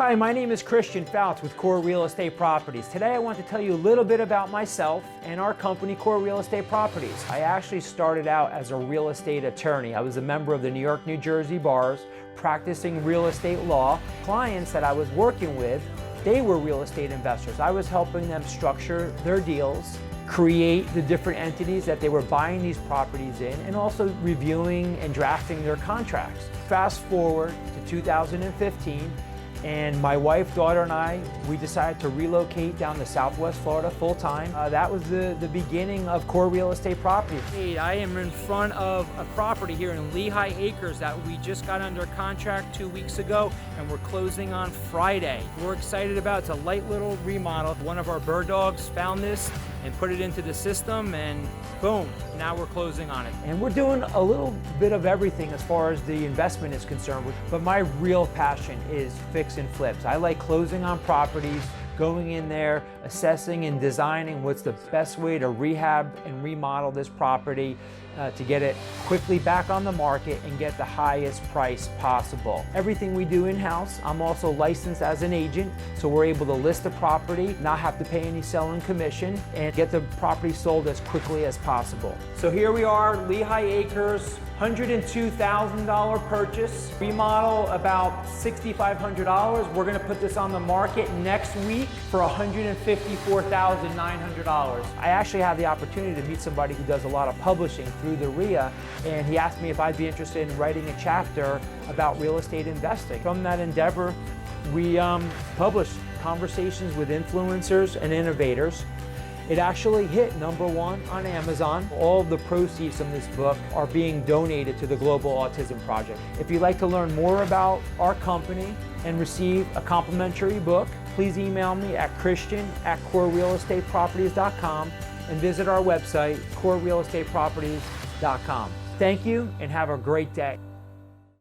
Hi, my name is Christian Fouts with Core Real Estate Properties. Today I want to tell you a little bit about myself and our company, Core Real Estate Properties. I actually started out as a real estate attorney. I was a member of the New York, New Jersey bars, practicing real estate law. Clients that I was working with, they were real estate investors. I was helping them structure their deals, create the different entities that they were buying these properties in, and also reviewing and drafting their contracts. Fast forward to 2015, and my wife, daughter, and I, we decided to relocate down to Southwest Florida full time. That was the beginning of Core Real Estate Properties. Hey, I am in front of a property here in Lehigh Acres that we just got under contract 2 weeks ago, and we're closing on Friday. We're excited about it. It's a light little remodel. One of our bird dogs found this and put it into the system, and boom, now we're closing on it. And we're doing a little bit of everything as far as the investment is concerned, but my real passion is fix and flips. I like closing on properties, going in there, assessing and designing what's the best way to rehab and remodel this property to get it quickly back on the market and get the highest price possible. Everything we do in-house. I'm also licensed as an agent, so we're able to list the property, not have to pay any selling commission, and get the property sold as quickly as possible. So here we are, Lehigh Acres, $102,000 purchase, remodel about $6,500. We're gonna put this on the market next week for $154,900. I actually had the opportunity to meet somebody who does a lot of publishing through the RIA, and he asked me if I'd be interested in writing a chapter about real estate investing. From that endeavor, we published conversations with influencers and innovators. It actually hit #1 on Amazon. All of the proceeds from this book are being donated to the Global Autism Project. If you'd like to learn more about our company and receive a complimentary book, please email me at christian@corerealestateproperties.com and visit our website, corerealestateproperties.com. Thank you and have a great day.